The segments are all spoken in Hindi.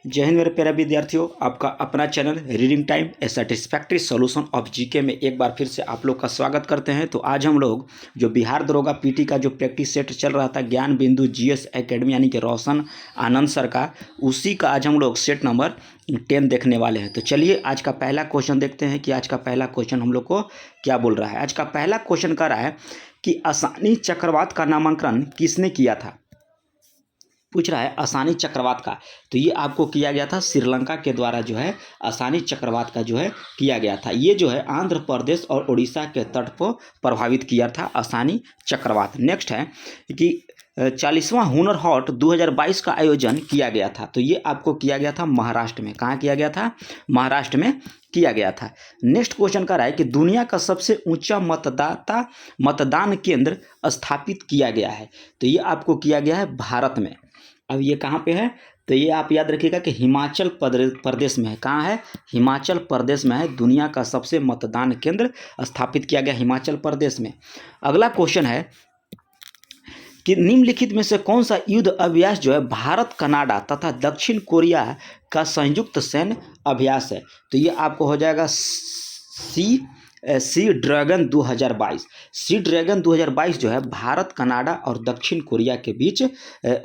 जय हिंद मेरे प्यारे विद्यार्थियों, आपका अपना channel reading time A satisfactory solution of GK में एक बार फिर से आप लोग का स्वागत करते हैं। तो आज हम लोग जो बिहार दरोगा पीटी का जो प्रैक्टिस सेट चल रहा था ज्ञान बिंदु जीएस एकेडमी यानी कि रोशन आनंद सर का, उसी का आज हम लोग सेट नंबर 10 देखने वाले हैं। तो चलिए आज का पहला क्वेश्चन देखते हैं कि आज का पहला क्वेश्चन हम लोग को क्या बोल रहा है। आज का पहला क्वेश्चन कह रहा है कि असानी चक्रवात का नामांकन किसने किया था। पूछ रहा है असानी चक्रवात का, तो ये आपको किया गया था श्रीलंका के द्वारा जो है असानी चक्रवात का जो है किया गया था। ये जो है आंध्र प्रदेश और उड़ीसा के तट को प्रभावित किया था असानी चक्रवात। नेक्स्ट है कि 40वां हुनर हाट 2022 का आयोजन किया गया था। तो ये आपको किया गया था महाराष्ट्र में। कहाँ किया गया था? महाराष्ट्र में किया गया था। नेक्स्ट क्वेश्चन का रहा है कि दुनिया का सबसे ऊंचा मतदान केंद्र स्थापित किया गया है। तो ये आपको किया गया है भारत में। अब ये कहाँ पे है? तो ये आप याद रखिएगा कि हिमाचल प्रदेश में है। कहाँ है? हिमाचल प्रदेश में है। दुनिया का सबसे मतदान केंद्र स्थापित किया गया हिमाचल प्रदेश में। अगला क्वेश्चन है कि निम्नलिखित में से कौन सा युद्ध अभ्यास जो है भारत, कनाडा तथा दक्षिण कोरिया का संयुक्त सैन्य अभ्यास है। तो ये आपको हो जाएगा सी ड्रैगन 2022। सी ड्रैगन 2022 जो है भारत, कनाडा और दक्षिण कोरिया के बीच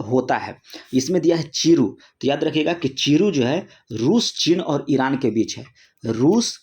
होता है। इसमें दिया है चीरू। तो याद रखिएगा कि चीरू जो है रूस, चीन और ईरान के बीच है। रूस,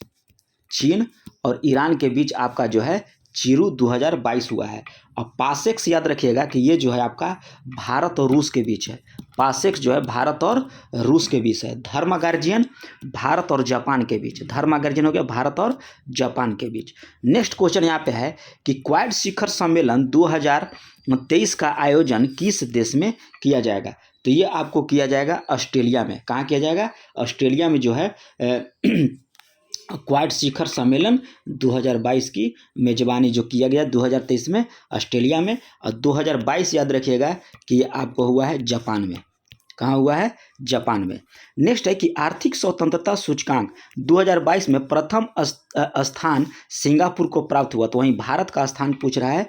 चीन और ईरान के बीच आपका जो है चीरू 2022 हुआ है। और पासेक्स याद रखिएगा कि ये जो है आपका भारत और रूस के बीच है। पासेक्स जो है भारत और रूस के बीच है। धर्म गार्जियन भारत और जापान के बीच। धर्म गार्जियन हो गया भारत और जापान के बीच। नेक्स्ट क्वेश्चन यहाँ पे है कि क्वाड शिखर सम्मेलन 2023 का आयोजन किस देश में किया जाएगा। तो ये आपको किया जाएगा ऑस्ट्रेलिया में। कहाँ किया जाएगा? ऑस्ट्रेलिया में जो है क्वाड शिखर सम्मेलन 2022 की मेजबानी जो किया गया 2023 में ऑस्ट्रेलिया में, और 2022 याद रखिएगा कि ये आपको हुआ है जापान में। कहाँ हुआ है? जापान में। नेक्स्ट है कि आर्थिक स्वतंत्रता सूचकांक 2022 में प्रथम स्थान सिंगापुर को प्राप्त हुआ। तो वहीं भारत का स्थान पूछ रहा है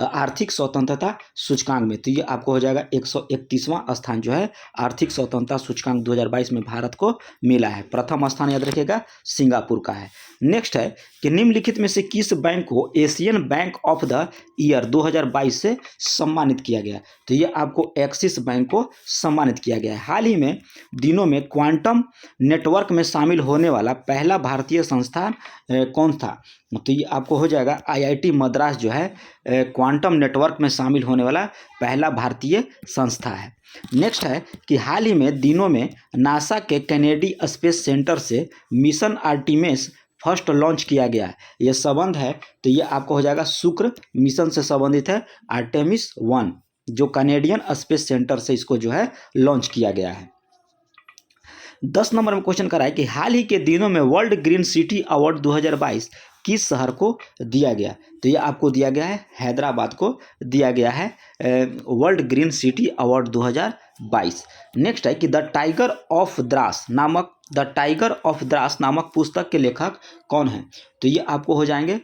आर्थिक स्वतंत्रता सूचकांक में। तो ये आपको हो जाएगा 131वां स्थान जो है आर्थिक स्वतंत्रता सूचकांक 2022 में भारत को मिला है। प्रथम स्थान याद रखिएगा सिंगापुर का है। नेक्स्ट है कि निम्नलिखित में से किस बैंक को Asian bank of the year 2022 से सम्मानित किया गया। तो ये आपको एक्सिस बैंक को सम्मानित किया गया है। हाल ही में दिनों में क्वांटम नेटवर्क में शामिल होने वाला पहला भारतीय संस्थान कौन था। तो ये आपको हो जाएगा आईआईटी मद्रास जो है क्वांटम नेटवर्क में शामिल होने वाला पहला भारतीय संस्था है। नेक्स्ट है कि हाल ही में दिनों में नासा के कैनेडी स्पेस सेंटर से मिशन आर्टिमिस फर्स्ट लॉन्च किया गया है। यह संबंध है तो ये आपको हो जाएगा शुक्र मिशन से संबंधित है। आर्टेमिस 1 जो कनेडियन स्पेस सेंटर से इसको जो है लॉन्च किया गया है। 10 नंबर में क्वेश्चन करा है कि हाल ही के दिनों में वर्ल्ड ग्रीन सिटी अवार्ड 2022 किस शहर को दिया गया। तो ये आपको दिया गया है हैदराबाद को दिया गया है world green city award 2022। Next है कि द टाइगर ऑफ द्रास नामक पुस्तक के लेखक कौन है। तो ये आपको हो जाएंगे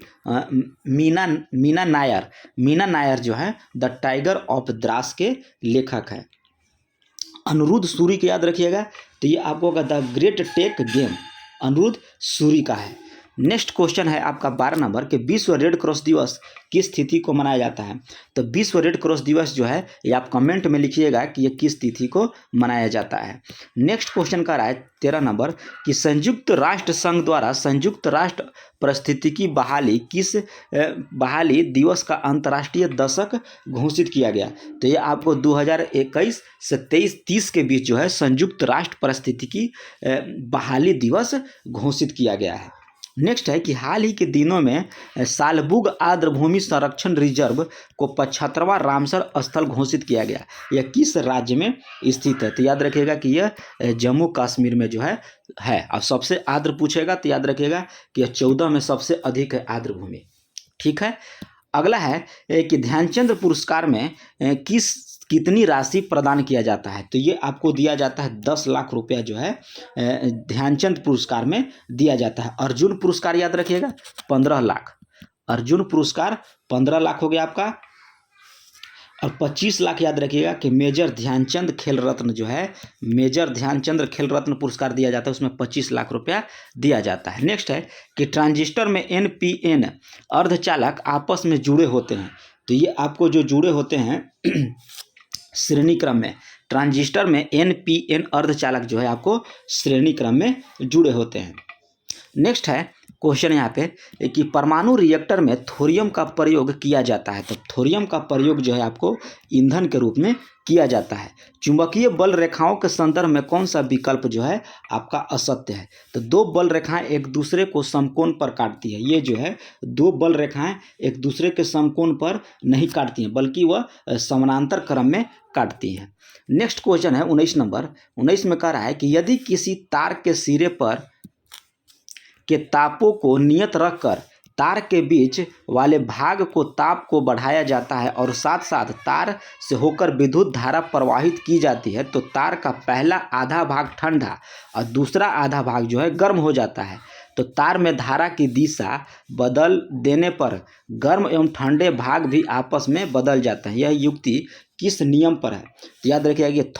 मीना नायर जो है द टाइगर ऑफ द्रास के लेखक है। अनिरुद्ध सूरी को याद रखिएगा। तो ये आपको होगा the great tech game, Anirudh Suri का है। नेक्स्ट क्वेश्चन है आपका 12 नंबर के विश्व रेड क्रॉस दिवस किस तिथि को मनाया जाता है। तो विश्व रेड क्रॉस दिवस जो है ये आप कमेंट में लिखिएगा कि ये किस तिथि को मनाया जाता है। नेक्स्ट क्वेश्चन का रहा है 13 नंबर कि संयुक्त राष्ट्र संघ द्वारा संयुक्त राष्ट्र पारिस्थितिकी बहाली दिवस का अंतर्राष्ट्रीय दशक घोषित किया गया। तो ये आपको 2021 से 30 के बीच जो है संयुक्त राष्ट्र पारिस्थितिकी बहाली दिवस घोषित किया गया है। नेक्स्ट है कि हाल ही के दिनों में सालबुग आर्द्रभूमि संरक्षण रिजर्व को 75वां रामसर स्थल घोषित किया गया। यह किस राज्य में स्थित है। तो याद रखिएगा कि यह जम्मू कश्मीर में जो है। अब सबसे आर्द्र पूछेगा तो याद रखिएगा कि यह 14 में सबसे अधिक है आर्द्रभूमि। ठीक है। अगला है कि ध्यानचंद पुरस्कार में कितनी राशि प्रदान किया जाता है। तो ये आपको दिया जाता है 10 लाख रुपया जो है ध्यानचंद पुरस्कार में दिया जाता है। अर्जुन पुरस्कार याद रखिएगा 15 लाख। अर्जुन पुरस्कार 15 लाख हो गया आपका। और 25 लाख याद रखिएगा कि मेजर ध्यानचंद खेल रत्न जो है, मेजर ध्यानचंद खेल रत्न पुरस्कार दिया जाता है, उसमें 25 लाख रुपया दिया जाता है। नेक्स्ट है कि ट्रांजिस्टर में NPN अर्धचालक आपस में जुड़े होते हैं। तो ये आपको जो जुड़े होते हैं श्रेणी क्रम में, ट्रांजिस्टर में NPN अर्धचालक जो है आपको श्रेणी क्रम में जुड़े होते हैं। नेक्स्ट है क्वेश्चन यहाँ पे कि परमाणु रिएक्टर में थोरियम का प्रयोग किया जाता है। तो थोरियम का प्रयोग जो है आपको ईंधन के रूप में किया जाता है। चुंबकीय बल रेखाओं के संदर्भ में कौन सा विकल्प जो है आपका असत्य है? तो दो बल रेखाएं एक दूसरे को समकोण पर काटती है। ये जो है दो बल रेखाएं एक दूसरे के समकोण पर नहीं काटती हैं, बल्कि वह समानांतर क्रम में काटती हैं। नेक्स्ट क्वेश्चन है 19 नंबर। 19 में कह रहा है कि यदि किसी तार के सिरे पर के तापों को नियत रखकर तार के बीच वाले भाग को ताप को बढ़ाया जाता है और साथ साथ तार से होकर विद्युत धारा प्रवाहित की जाती है, तो तार का पहला आधा भाग ठंडा और दूसरा आधा भाग जो है गर्म हो जाता है। तो तार में धारा की दिशा बदल देने पर गर्म एवं ठंडे भाग भी आपस में बदल जाते हैं। यह युक्ति किस नियम पर है? तो याद रखिएगा कि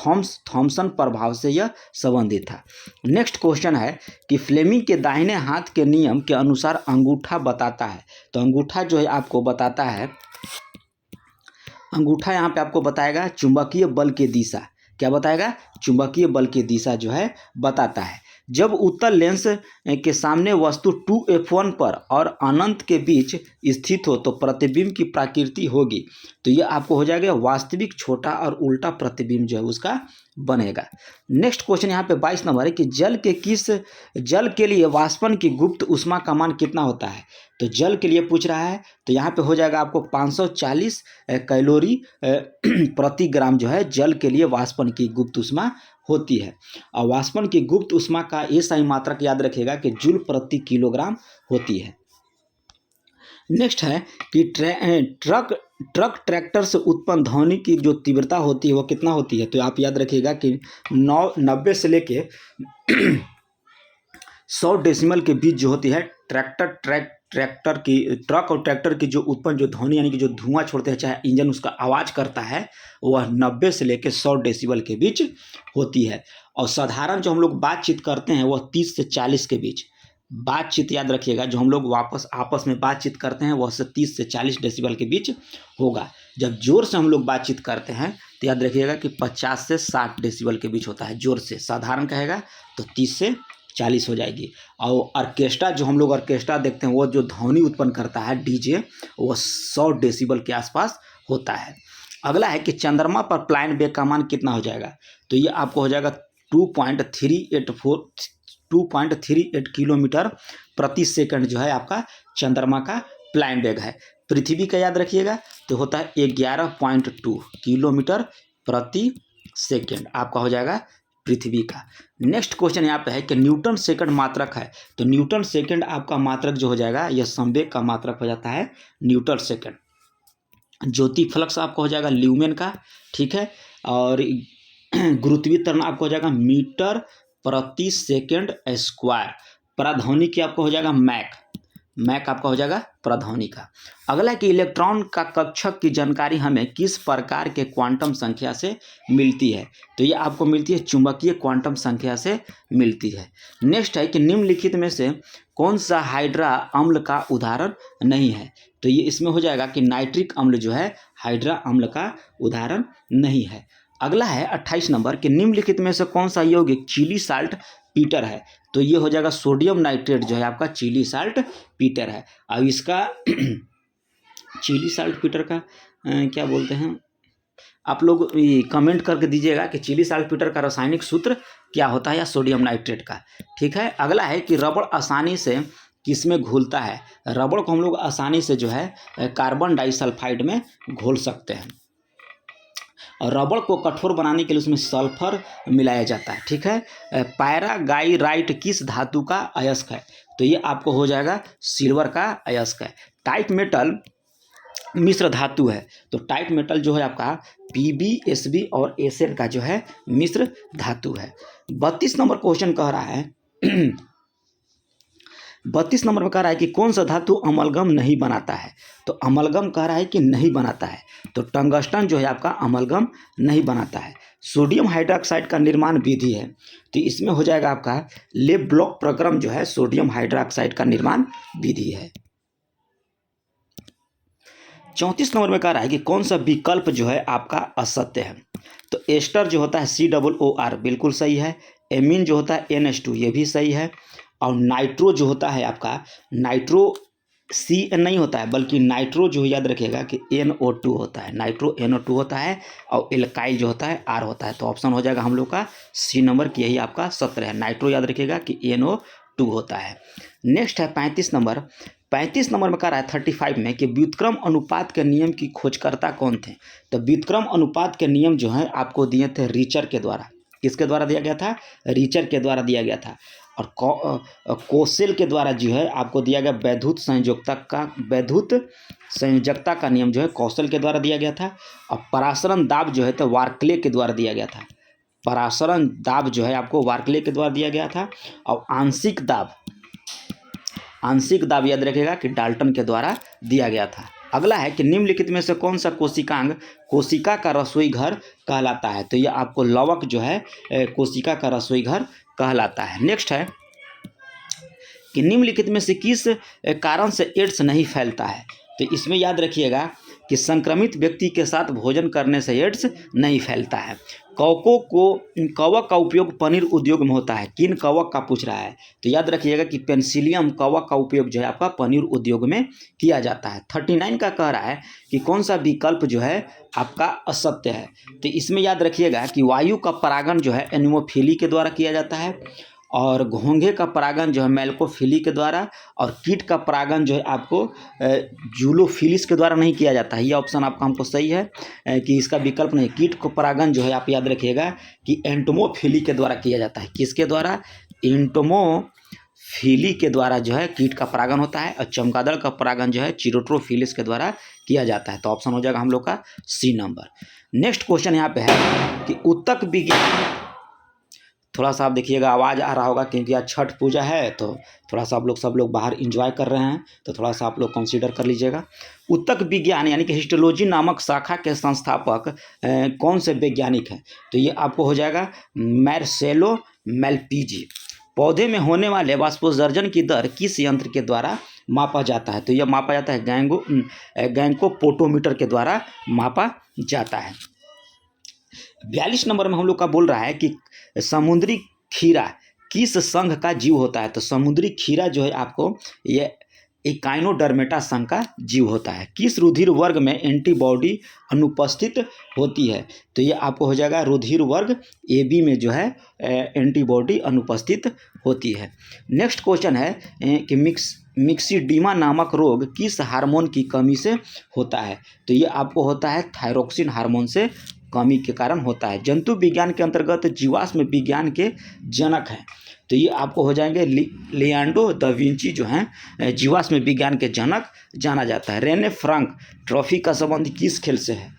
थॉमसन प्रभाव से यह संबंधित था। नेक्स्ट क्वेश्चन है कि फ्लेमिंग के दाहिने हाथ के नियम के अनुसार अंगूठा बताता है। तो अंगूठा जो है आपको बताता है, अंगूठा यहाँ पे आपको बताएगा चुंबकीय बल की दिशा। क्या बताएगा? चुंबकीय बल की दिशा जो है बताता है। जब उत्तल लेंस के सामने वस्तु 2f1 पर और अनंत के बीच स्थित हो तो प्रतिबिंब की प्रकृति होगी। तो ये आपको हो जाएगा वास्तविक छोटा और उल्टा प्रतिबिंब जो है उसका बनेगा। नेक्स्ट क्वेश्चन यहाँ पे 22 नंबर है कि जल के लिए वाष्पन की गुप्त ऊष्मा का मान कितना होता है? तो जल के लिए पूछ रहा है, तो यहाँ पे हो जाएगा आपको 540 कैलोरी प्रति ग्राम जो है जल के लिए वाष्पन की गुप्त ऊष्मा होती है। और वाष्पन की गुप्त ऊष्मा का एसआई मात्रक याद रखिएगा कि जूल प्रति किलोग्राम होती है। नेक्स्ट है कि ट्रैक्टर से उत्पन्न ध्वनि की जो तीव्रता होती है वो कितना होती है? तो आप याद रखिएगा कि 90 से लेके 100 डेसिमल के बीच जो होती है ट्रक और ट्रैक्टर की जो उत्पन्न जो ध्वनि यानी कि जो धुआं छोड़ते हैं, चाहे इंजन उसका आवाज़ करता है, वह 90 से लेकर 100 डेसिबल के बीच होती है। और साधारण जो हम लोग बातचीत करते हैं वह 30 से 40 के बीच। बातचीत याद रखिएगा, जो हम लोग आपस में बातचीत करते हैं वह 30 से 40 डेसिबल के बीच होगा। जब जोर से हम लोग बातचीत करते हैं तो याद रखिएगा कि 50 से 60 डेसिबल के बीच होता है जोर से। साधारण कहेगा तो 30 से 40 हो जाएगी। और ऑर्केस्ट्रा जो हम लोग ऑर्केस्ट्रा देखते हैं वो जो ध्वनि उत्पन्न करता है डीजे, वो 100 डेसिबल के आसपास होता है। अगला है कि चंद्रमा पर प्लाइन वेग का मान कितना हो जाएगा? तो ये आपको हो जाएगा 2.38 किलोमीटर प्रति सेकंड जो है आपका चंद्रमा का प्लाइन वेग है। पृथ्वी का याद रखिएगा तो होता है 11.2 किलोमीटर प्रति सेकंड आपका हो जाएगा पृथ्वी का। नेक्स्ट क्वेश्चन यहाँ पे है कि न्यूटन सेकंड मात्रक है। तो न्यूटन सेकंड आपका मात्रक जो हो जाएगा यह संवेग का मात्रक हो जाता है न्यूटन सेकंड। ज्योति फ्लक्स आपका हो जाएगा ल्यूमेन का, ठीक है। और गुरुत्वीय त्वरण आपको हो जाएगा मीटर प्रति सेकंड स्क्वायर। प्राध्वनि की आपको हो जाएगा मैक आपका हो जाएगा प्राध्वनि का। अगला कि इलेक्ट्रॉन का कक्षक की जानकारी हमें किस प्रकार के क्वांटम संख्या से मिलती है? तो ये आपको मिलती है चुंबकीय क्वांटम संख्या से मिलती है। नेक्स्ट है कि निम्नलिखित में से कौन सा हाइड्रा अम्ल का उदाहरण नहीं है? तो ये इसमें हो जाएगा कि नाइट्रिक अम्ल जो है हाइड्रा अम्ल का उदाहरण नहीं है। अगला है 28 नंबर कि निम्नलिखित में से कौन सा यौगिक चिली साल्ट पीटर है? तो ये हो जाएगा सोडियम नाइट्रेट जो है आपका चिली साल्ट पीटर है। अब इसका चिली साल्ट पीटर का क्या बोलते हैं आप लोग कमेंट करके दीजिएगा कि चिली साल्ट पीटर का रासायनिक सूत्र क्या होता है या सोडियम नाइट्रेट का, ठीक है। अगला है कि रबड़ आसानी से किसमें घुलता है? रबड़ को हम लोग आसानी से जो है कार्बन डाइसल्फाइड में घोल सकते हैं। और रबड़ को कठोर बनाने के लिए उसमें सल्फर मिलाया जाता है, ठीक है। पैरागाइराइट किस धातु का अयस्क है? तो ये आपको हो जाएगा सिल्वर का अयस्क है। टाइट मेटल मिश्र धातु है। तो टाइट मेटल जो है आपका PbSb और एसएन का जो है मिश्र धातु है। 32 नंबर क्वेश्चन कह रहा है 32 नंबर में कह रहा है कि कौन सा धातु अमलगम नहीं बनाता है, तो अमलगम कह रहा है कि नहीं बनाता है, तो टंगस्टन जो है आपका अमलगम नहीं बनाता है। सोडियम हाइड्रोक्साइड का निर्माण विधि है, तो इसमें हो जाएगा आपका ले ब्लॉक प्रक्रम जो है सोडियम हाइड्रोक्साइड का निर्माण विधि है। 34 नंबर में कह रहा है कि कौन सा विकल्प जो है आपका असत्य है, तो एस्टर जो होता है COOR बिल्कुल सही है, एमीन जो होता है NH2 ये भी सही है, और नाइट्रो जो होता है आपका नाइट्रो CN नहीं होता है बल्कि नाइट्रो जो याद रखिएगा कि NO2 होता है, नाइट्रो NO2 होता है, और एल्काइल जो होता है R होता है। तो ऑप्शन हो जाएगा हम लोग का C नंबर की, यही आपका सत्य है। नाइट्रो याद रखिएगा कि NO2 होता है। नेक्स्ट है 35 नंबर। 35 नंबर में कह रहा है 35 में कि व्युत्क्रम अनुपात के नियम की खोजकर्ता कौन थे, तो व्युत्क्रम अनुपात के नियम जो है आपको दिए थे रिचर के द्वारा। किसके द्वारा दिया गया था? रिचर के द्वारा दिया गया था। और कोसेल के द्वारा जो है आपको दिया गया वैद्युत संयोजकता का नियम जो है कौशल के द्वारा दिया गया था। और परासरण दाब जो है तो वार्कले के द्वारा दिया गया था। परासरण दाब जो है आपको वार्कले के द्वारा दिया गया था। और आंशिक दाब याद रखिएगा कि डाल्टन के द्वारा दिया गया था। अगला है कि निम्नलिखित में से कौन सा कोशिकांग कोशिका का रसोई घर कहलाता है, तो यह आपको लवक जो है कोशिका का रसोई घर कहलाता है। नेक्स्ट है कि निम्नलिखित में से किस कारण से एड्स नहीं फैलता है, तो इसमें याद रखिएगा कि संक्रमित व्यक्ति के साथ भोजन करने से एड्स नहीं फैलता है। कवक का उपयोग पनीर उद्योग में होता है, किन कवक का पूछ रहा है, तो याद रखिएगा कि पेंसिलियम कवक का उपयोग जो है आपका पनीर उद्योग में किया जाता है। 39 का कह रहा है कि कौन सा विकल्प जो है आपका असत्य है, तो इसमें याद रखिएगा कि वायु का परागण जो है एनिमोफिली के द्वारा किया जाता है, और घोंघे का परागण जो है मेलकोफिली के द्वारा, और कीट का परागण जो है आपको जूलोफिलिस के द्वारा नहीं किया जाता है। ये ऑप्शन आपका हमको सही है कि इसका विकल्प नहीं। कीट का परागण जो है आप याद रखिएगा कि एंटोमोफिली के द्वारा किया जाता है। किसके द्वारा? एंटोमोफिली के द्वारा जो है कीट का परागण होता है, और चमगादड़ का परागण जो है चिरोट्रोफिलिस के द्वारा किया जाता है। तो ऑप्शन हो जाएगा हम लोग का C नंबर। नेक्स्ट क्वेश्चन यहाँ पे है कि उत्तक विज्ञान, थोड़ा सा आप देखिएगा आवाज़ आ रहा होगा क्योंकि आज छठ पूजा है, तो थोड़ा सा आप लोग सब लोग बाहर एंजॉय कर रहे हैं, तो थोड़ा सा आप लोग कंसीडर कर लीजिएगा। उत्तक विज्ञान यानी कि हिस्टोलॉजी नामक शाखा के संस्थापक कौन से वैज्ञानिक हैं, तो ये आपको हो जाएगा मार्सेलो मेलपीजी। पौधे में होने वाले वाष्पोत्सर्जन की दर किस यंत्र के द्वारा मापा जाता है, तो यह मापा जाता है गैंगोपोटोमीटर के द्वारा मापा जाता है। 42 नंबर में हम लोग का बोल रहा है कि समुद्री खीरा किस संघ का जीव होता है, तो समुद्री खीरा जो है आपको ये इकाइनोडर्मेटा संघ का जीव होता है। किस रुधिर वर्ग में एंटीबॉडी अनुपस्थित होती है, तो ये आपको हो जाएगा रुधिर वर्ग AB में जो है एंटीबॉडी अनुपस्थित होती है। नेक्स्ट क्वेश्चन है कि मिक्सिडीमा नामक रोग किस हार्मोन की कमी से होता है, तो ये आपको होता है थायरोक्सिन हार्मोन से कमी के कारण होता है। जंतु विज्ञान के अंतर्गत जीवाश्म विज्ञान के जनक हैं, तो ये आपको हो जाएंगे लियोनार्डो दा विंची जो हैं जीवाश्म विज्ञान के जनक जाना जाता है। रेने फ्रांक ट्रॉफी का संबंध किस खेल से है,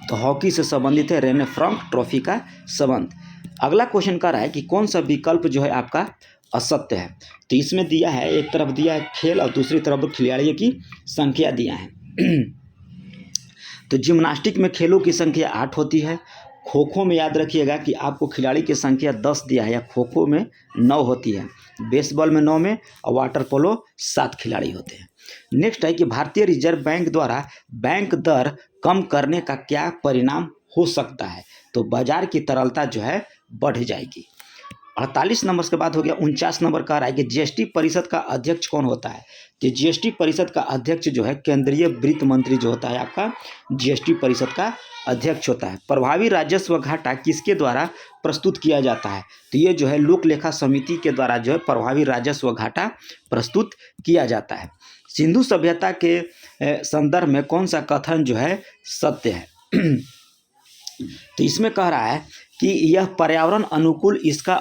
तो हॉकी से संबंधित है रेने फ्रांक ट्रॉफी का संबंध। अगला क्वेश्चन कर रहा है कि कौन सा विकल्प जो है आपका असत्य है, तो इसमें दिया है एक तरफ दिया है खेल और दूसरी तरफ खिलाड़ियों की संख्या दिया है। तो जिम्नास्टिक में खेलों की संख्या 8 होती है। खो खो में याद रखिएगा कि आपको खिलाड़ी की संख्या 10 दिया है, या खो खो में 9 होती है, बेसबॉल में 9 में, और वाटर पोलो 7 खिलाड़ी होते हैं। नेक्स्ट है कि भारतीय रिजर्व बैंक द्वारा बैंक दर कम करने का क्या परिणाम हो सकता है, तो बाजार की तरलता जो है बढ़ जाएगी। 48 नंबर के बाद हो गया 49 नंबर कह रहा है कि GST परिषद का अध्यक्ष कौन होता है, तो GST परिषद का अध्यक्ष जो है केंद्रीय वित्त मंत्री जो होता है आपका GST परिषद का अध्यक्ष होता है। प्रभावी राजस्व घाटा किसके द्वारा प्रस्तुत किया जाता है, तो ये जो है लोक लेखा समिति के द्वारा जो है प्रभावी राजस्व घाटा प्रस्तुत किया जाता है। सिंधु सभ्यता के संदर्भ में कौन सा कथन जो है सत्य है, तो इसमें कह रहा है कि यह पर्यावरण अनुकूल इसका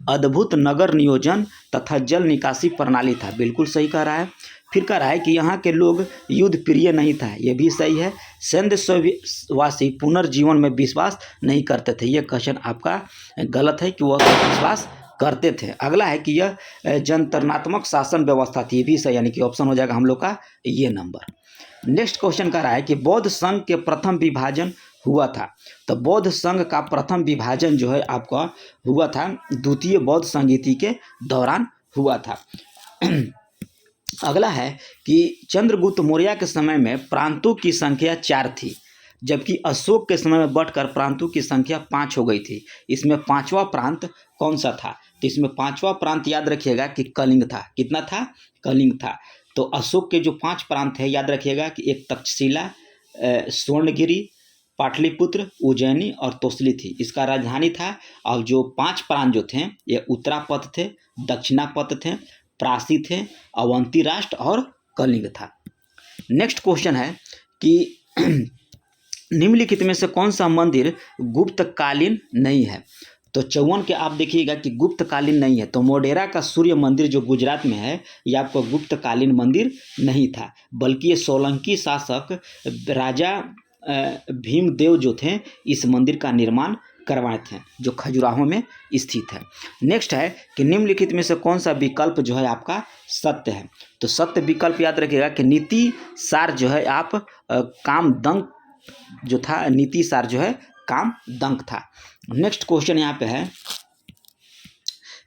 अद्भुत नगर नियोजन तथा जल निकासी प्रणाली था, बिल्कुल सही कह रहा है। फिर कह रहा है कि यहाँ के लोग युद्ध प्रिय नहीं था, ये भी सही है। सेंधवासी पुनर्जीवन में विश्वास नहीं करते थे, ये क्वेश्चन आपका गलत है कि वह विश्वास करते थे। अगला है कि यह जनतरणात्मक शासन व्यवस्था थी, ये भी सही, यानी कि ऑप्शन हो जाएगा हम लोग का ये नंबर। नेक्स्ट क्वेश्चन कर रहा है कि बौद्ध संघ के प्रथम विभाजन हुआ था। तो बौद्ध संघ का प्रथम विभाजन जो है आपका हुआ था द्वितीय बौद्ध संहिता के दौरान हुआ था। अगला है कि चंद्रगुप्त मौर्य के समय में प्रांतों की संख्या 4 थी, जबकि अशोक के समय में बढ़कर प्रांतों की संख्या 5 हो गई थी। इसमें पांचवा प्रांत कौन सा था? तो इसमें पांचवा प्रांत याद रखिएगा कि कलिंग था। कितना था? कलिंग था। तो अशोक के जो 5 प्रांत है याद रखिएगा कि एक तक्षशिला, स्वर्णगिरी, पाटलिपुत्र, उज्जैनी और तोसली थी। इसका राजधानी था। और जो 5 प्रांत जो थे ये उत्तरापथ थे, दक्षिणापथ थे, प्रासी थे, अवंती राष्ट्र और कलिंग था। नेक्स्ट क्वेश्चन है कि निम्नलिखित में से कौन सा मंदिर गुप्तकालीन नहीं है? तो 54 के आप देखिएगा कि गुप्तकालीन नहीं है। तो मोढेरा का सूर्य मंदिर जो गुजरात में है ये आपको गुप्तकालीन मंदिर नहीं था, बल्कि ये सोलंकी शासक राजा भीमदेव जो थे इस मंदिर का निर्माण करवाए थे, जो खजुराहो में स्थित है। नेक्स्ट है कि निम्नलिखित में से कौन सा विकल्प जो है आपका सत्य है? तो सत्य विकल्प याद रखिएगा कि नीति सार जो है आप कामदंक जो था, नीति सार जो है कामदंक था। नेक्स्ट क्वेश्चन यहाँ पे है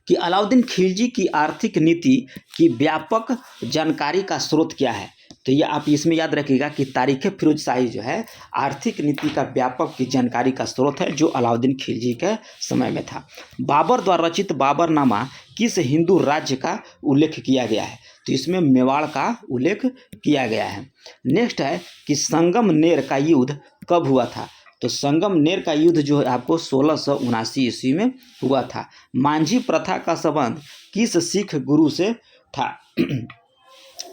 कि अलाउद्दीन खिलजी की आर्थिक नीति की व्यापक जानकारी का स्रोत क्या है? तो ये आप इसमें याद रखिएगा कि तारीख फिरोजशाही जो है आर्थिक नीति का व्यापक की जानकारी का स्रोत है, जो अलाउद्दीन खिलजी के समय में था। बाबर द्वारा रचित बाबरनामा किस हिंदू राज्य का उल्लेख किया गया है? तो इसमें मेवाड़ का उल्लेख किया गया है। नेक्स्ट है कि संगमनेर का युद्ध कब हुआ था? तो संगमनेर का युद्ध जो है आपको 1679 ईस्वी में हुआ था। मांझी प्रथा का संबंध किस सिख गुरु से था?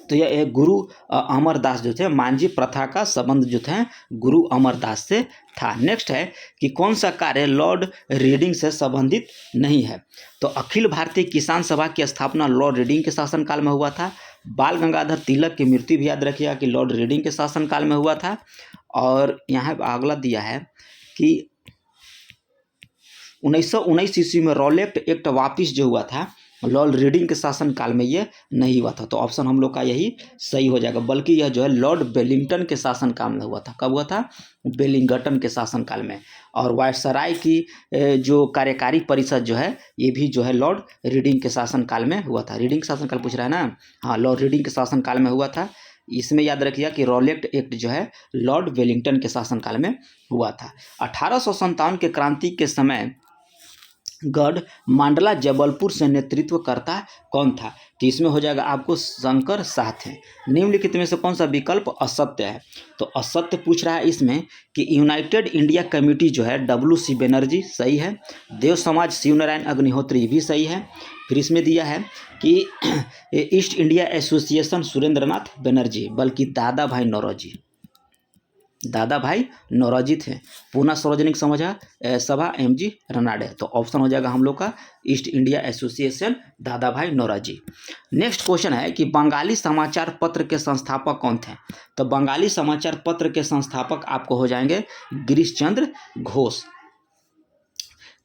तो यह एक गुरु अमरदास जो थे, मांझी प्रथा का संबंध जो थे गुरु अमरदास से था। नेक्स्ट है कि कौन सा कार्य लॉर्ड रीडिंग से संबंधित नहीं है? तो अखिल भारतीय किसान सभा की स्थापना लॉर्ड रीडिंग के शासनकाल में हुआ था। बाल गंगाधर तिलक की मृत्यु भी याद रखिएगा कि लॉर्ड रीडिंग के शासनकाल में हुआ था। और यहाँ अगला दिया है कि 1919 ईस्वी में रॉलेट एक्ट वापिस जो हुआ था लॉर्ड रीडिंग के शासनकाल में ये नहीं हुआ था। तो ऑप्शन हम लोग का यही सही हो जाएगा, बल्कि यह जो है लॉर्ड वेलिंगटन के शासनकाल में हुआ था। कब हुआ था? वेलिंगटन के शासनकाल में। और वायसराय की जो कार्यकारी परिषद जो है ये भी जो है लॉर्ड रीडिंग के शासनकाल में हुआ था। रीडिंग के शासनकाल पूछ रहा है ना? हाँ, लॉर्ड रीडिंग के शासनकाल में हुआ था। इसमें याद रखिएगा कि रॉलेट एक्ट जो है लॉर्ड वेलिंगटन के शासनकाल में हुआ था। 1857 के क्रांति के समय गढ़ मांडला जबलपुर से नेतृत्वकर्ता कौन था? तो इसमें हो जाएगा आपको शंकर शाह थे। निम्नलिखित में से कौन सा विकल्प असत्य है? तो असत्य पूछ रहा है इसमें कि यूनाइटेड इंडिया कमेटी जो है WC बनर्जी, सही है। देव समाज शिवनारायण अग्निहोत्री भी सही है। फिर इसमें दिया है कि east India association Surendranath Banerjee, बल्कि दादा भाई नौरोजी थे। पूना सार्वजनिक सभा MG रनाडे। तो ऑप्शन हो जाएगा हम लोग का ईस्ट इंडिया एसोसिएशन दादा भाई नौरोजी। नेक्स्ट क्वेश्चन है कि बंगाली समाचार पत्र के संस्थापक कौन थे? तो बंगाली समाचार पत्र के संस्थापक आपको हो जाएंगे गिरीश चंद्र घोष।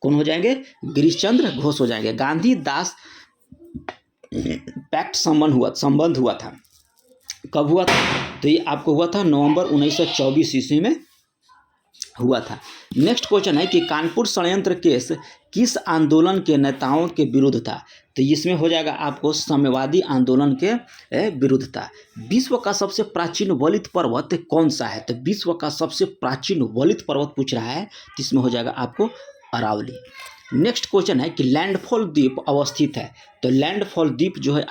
कौन हो जाएंगे? गिरीश चंद्र घोष हो जाएंगे। गांधी दास पैक्ट संबंध हुआ था। कब हुआ था? तो ये आपको हुआ था नवंबर 1924 ईस्वी में हुआ था। नेक्स्ट क्वेश्चन है कि कानपुर षड्यंत्र केस किस आंदोलन के नेताओं के विरुद्ध था? तो इसमें हो जाएगा आपको साम्यवादी आंदोलन के विरुद्ध था। विश्व का सबसे प्राचीन वलित पर्वत कौन सा है? तो विश्व का सबसे प्राचीन वलित पर्वत पूछ रहा है, तो इसमें हो जाएगा आपको अरावली। नेक्स्ट क्वेश्चन है कि लैंडफॉल द्वीप अवस्थित है। तो लैंडफॉल द्वीप जो है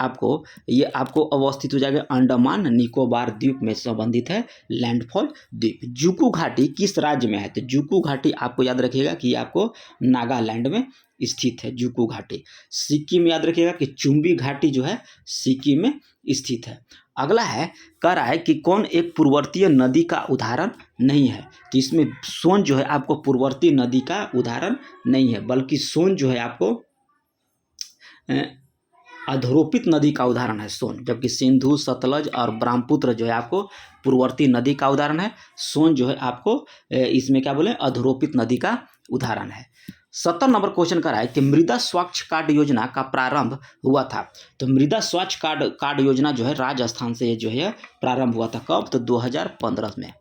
ये आपको अवस्थित हो जाएगा अंडमान निकोबार द्वीप में संबंधित है लैंडफॉल द्वीप। जुकू घाटी किस राज्य में है? तो जुकू घाटी आपको याद रखिएगा कि आपको नागालैंड में स्थित है जुकू घाटी। सिक्किम याद रखिएगा कि चुम्बी घाटी जो है सिक्किम में स्थित है। अगला है कह रहा है कि कौन एक पूर्ववर्तीय नदी का उदाहरण नहीं है? तो इसमें सोन जो है आपको पूर्ववर्ती नदी का उदाहरण नहीं है, बल्कि सोन जो है आपको अधरोपित नदी का उदाहरण है सोन, जबकि सिंधु, सतलज और ब्रह्मपुत्र जो है आपको पूर्ववर्ती नदी का उदाहरण है। सोन जो है आपको इसमें क्या बोले अधरोपित नदी का उदाहरण है। 70 नंबर क्वेश्चन कर रहा है कि मृदा स्वास्थ्य कार्ड योजना का प्रारंभ हुआ था। तो मृदा स्वास्थ्य कार्ड योजना जो है राजस्थान से जो है प्रारंभ हुआ था। कब? तो 2015 में।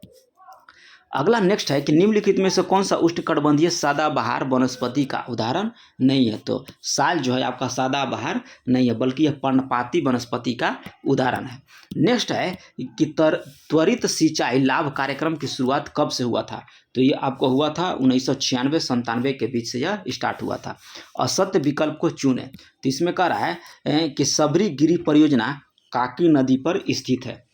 अगला नेक्स्ट है कि निम्नलिखित में से कौन सा उष्णकटिबंधीय सदाबहार वनस्पति का उदाहरण नहीं है। तो साल जो है आपका सदाबहार नहीं है, बल्कि यह पर्णपाती वनस्पति का उदाहरण है। नेक्स्ट है कि त्वरित सिंचाई लाभ कार्यक्रम की शुरुआत कब से हुआ था। तो ये आपको हुआ था 1996-97 के बीच से यह स्टार्ट हुआ था। असत्य विकल्प को चुने। तो इसमें कह रहा है कि सबरीगिरी परियोजना काकी नदी पर स्थित है।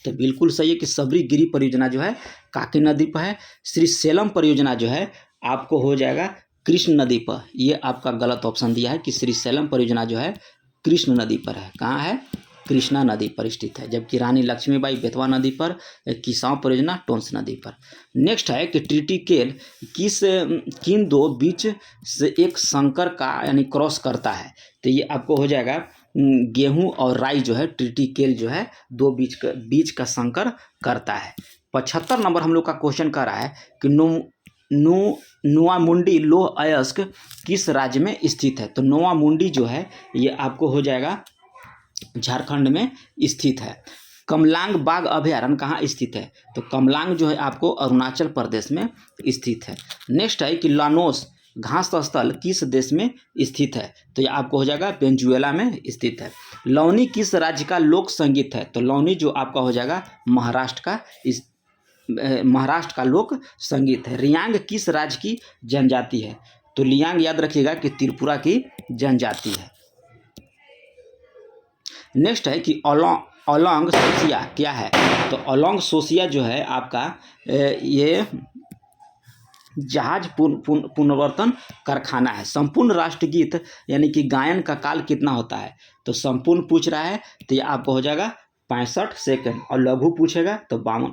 तो बिल्कुल सही है कि सबरीगिरी परियोजना जो है काकी नदी पर है। श्री सेलम परियोजना जो है आपको हो जाएगा कृष्ण नदी पर। ये आपका गलत ऑप्शन दिया है कि श्री सेलम परियोजना जो है कृष्ण नदी पर है। कहाँ है? कृष्णा नदी पर स्थित है। जबकि रानी लक्ष्मीबाई बेतवा नदी पर, किसाऊ परियोजना टोंस नदी पर। नेक्स्ट है कि ट्रिटिकेल किन दो बीच से एक संकर का यानी क्रॉस करता है। तो ये आपको हो जाएगा गेहूं और राई जो है ट्रिटिकेल जो है दो बीच का संकर करता है। 75 नंबर हम लोग का क्वेश्चन कर रहा है कि नोआमुंडी लोह अयस्क किस राज्य में स्थित है। तो नोआमुंडी जो है ये आपको हो जाएगा झारखंड में स्थित है। कमलांग बाघ अभयारण्य कहाँ स्थित है। तो कमलांग जो है आपको अरुणाचल प्रदेश में स्थित है। नेक्स्ट है कि लानोस घास स्थल किस देश में स्थित है। तो ये आपको हो जाएगा वेनेजुएला में स्थित है। लौनी किस राज्य का लोक संगीत है। तो लौनी जो आपका हो जाएगा महाराष्ट्र का लोक संगीत है। रियांग किस राज्य की जनजाति है। तो लियांग याद रखिएगा कि त्रिपुरा की जनजाति है। नेक्स्ट है कि ओलोंग सोसिया क्या है। तो ओलोंग सोसिया जो है आपका ये जहाज पुनर्वर्तन कारखाना है। संपूर्ण राष्ट्रगीत यानी कि गायन का काल कितना होता है। तो संपूर्ण पूछ रहा है तो ये आपको हो जाएगा 65 सेकंड और लघु पूछेगा तो 52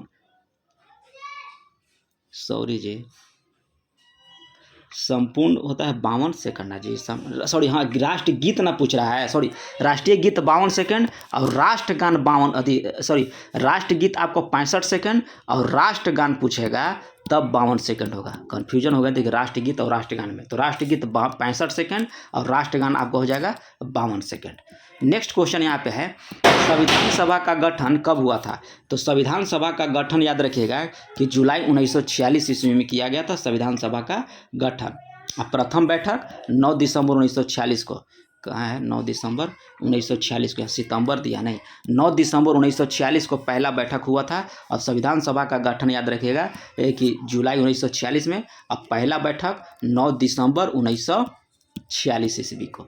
संपूर्ण होता है 52 सेकंड जी। सॉरी हाँ, राष्ट्रीय गीत ना पूछ रहा है, सॉरी राष्ट्रीय गीत 52 सेकंड और राष्ट्रगान 52 राष्ट्रगीत आपको 65 सेकंड और राष्ट्रगान पूछेगा तब 52 सेकंड होगा। कन्फ्यूजन होगा देखिए राष्ट्रगीत और राष्ट्रगान में। तो राष्ट्रगीत 65 सेकंड और राष्ट्रगान आपको हो जाएगा 52 सेकंड। नेक्स्ट क्वेश्चन यहाँ पे है संविधान सभा का गठन कब हुआ था। तो संविधान सभा का गठन याद रखिएगा कि जुलाई 1946 ईस्वी में किया गया था संविधान सभा का गठन। प्रथम बैठक 9 दिसंबर 1946 को। कहाँ है 9 दिसंबर 1946 को, सितंबर दिया नहीं, 9 दिसंबर 1946 को पहला बैठक हुआ था। और संविधान सभा का गठन याद रखिएगा कि जुलाई 1946 में। अब पहला बैठक 9 दिसंबर 1946 ईस्वी को।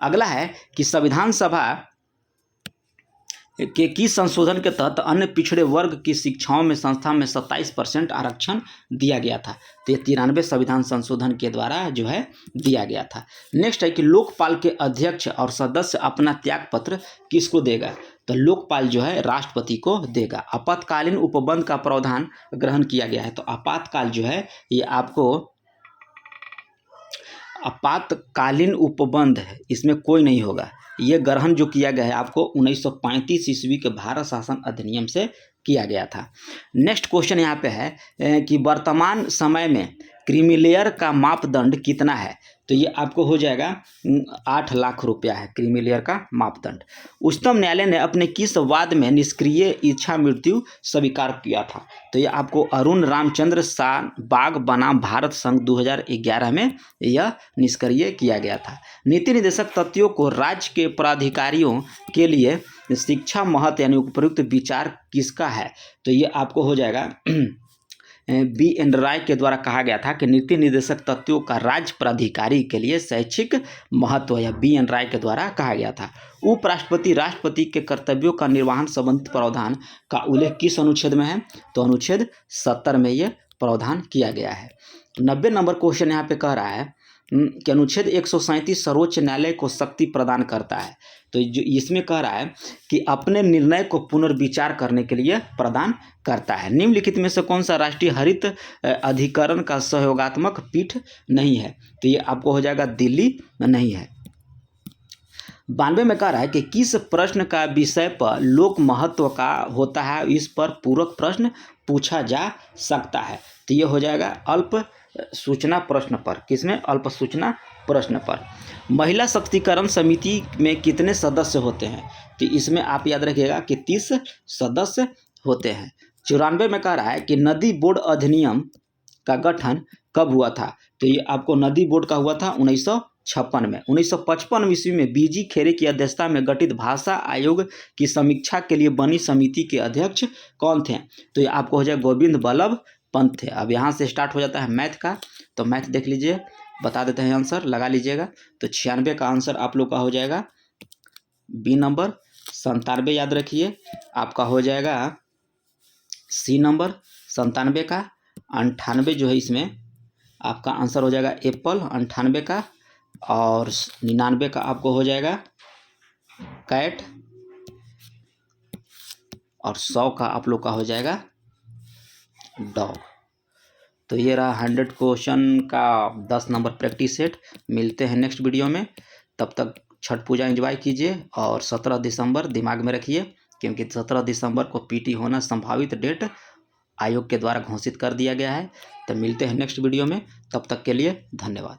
अगला है कि संविधान सभा के किस संशोधन के तहत अन्य पिछड़े वर्ग की शिक्षाओं में संस्था में 27% आरक्षण दिया गया था। तो ये 93 संविधान संशोधन के द्वारा जो है दिया गया था। नेक्स्ट है कि लोकपाल के अध्यक्ष और सदस्य अपना त्याग पत्र किसको देगा। तो लोकपाल जो है राष्ट्रपति को देगा। आपातकालीन उपबंध का प्रावधान ग्रहण किया गया है। तो आपातकाल जो है ये आपको आपातकालीन उपबंध है, इसमें कोई नहीं होगा। ये ग्रहण जो किया गया है आपको 1935 ईस्वी के भारत शासन अधिनियम से किया गया था। नेक्स्ट क्वेश्चन यहाँ पे है कि वर्तमान समय में क्रीमी लेयर का मापदंड कितना है। तो ये आपको हो जाएगा 8 लाख रुपया है क्रीमी लेयर का मापदंड। उच्चतम न्यायालय ने अपने किस वाद में निष्क्रिय इच्छा मृत्यु स्वीकार किया था। तो ये आपको अरुण रामचंद्र बाग बनाम भारत संघ 2011 में यह निष्क्रिय किया गया था। नीति निर्देशक तथ्यों को राज्य के प्राधिकारियों के लिए शिक्षा महत्व यानी उपयुक्त विचार किसका है। तो ये आपको हो जाएगा B.N. राय के द्वारा कहा गया था कि नीति निर्देशक तथ्यों का राज्य प्राधिकारी के लिए शैक्षिक महत्व या B.N. राय के द्वारा कहा गया था। उपराष्ट्रपति राष्ट्रपति के कर्तव्यों का निर्वहन संबंधित प्रावधान का उल्लेख किस अनुच्छेद में है। तो अनुच्छेद 70 में यह प्रावधान किया गया है। 90 नंबर क्वेश्चन यहाँ पे कह रहा है कि अनुच्छेद 137 सर्वोच्च न्यायालय को शक्ति प्रदान करता है। तो जो इसमें कह रहा है कि अपने निर्णय को पुनर्विचार करने के लिए प्रदान करता है। निम्नलिखित में से कौन सा राष्ट्रीय हरित अधिकरण का सहयोगात्मक पीठ नहीं है। तो ये आपको हो जाएगा दिल्ली नहीं है। 92 में कह रहा है कि किस प्रश्न का विषय पर लोक महत्व का होता है, इस पर पूरक प्रश्न पूछा जा सकता है। तो ये हो जाएगा अल्प सूचना प्रश्न पर, किसमें, अल्प सूचना प्रश्न पर। महिला शक्तिकरण समिति में कितने सदस्य होते हैं, तो इसमें आप याद रखिएगा कि 30 सदस्य होते हैं। 94 में कह रहा है कि नदी बोर्ड अधिनियम का गठन कब हुआ था, तो ये आपको नदी बोर्ड का हुआ था 1956 में। 1955 ईस्वी में बीजी खेरे की अध्यक्षता में गठित भाषा आयोग की समीक्षा के लिए बनी समिति के अध्यक्ष कौन थे, तो ये आपको हो जाए गोविंद बल्लभ पंत थे। अब यहाँ से स्टार्ट हो जाता है मैथ का, तो मैथ देख लीजिए, बता देते हैं आंसर, लगा लीजिएगा। तो 96 का आंसर आप लोग का हो जाएगा बी नंबर। 97 याद रखिए आपका हो जाएगा सी नंबर 97 का। 98 जो है इसमें आपका आंसर हो जाएगा एप्पल 98 का, और 99 का आपको हो जाएगा कैट, और 100 का आप लोग का हो जाएगा डॉग। तो ये रहा 100 क्वेश्चन का 10 नंबर प्रैक्टिस सेट। मिलते हैं नेक्स्ट वीडियो में, तब तक छठ पूजा एंजॉय कीजिए, और 17 दिसंबर दिमाग में रखिए, क्योंकि 17 दिसंबर को पीटी होना संभावित डेट आयोग के द्वारा घोषित कर दिया गया है। तो मिलते हैं नेक्स्ट वीडियो में, तब तक के लिए धन्यवाद।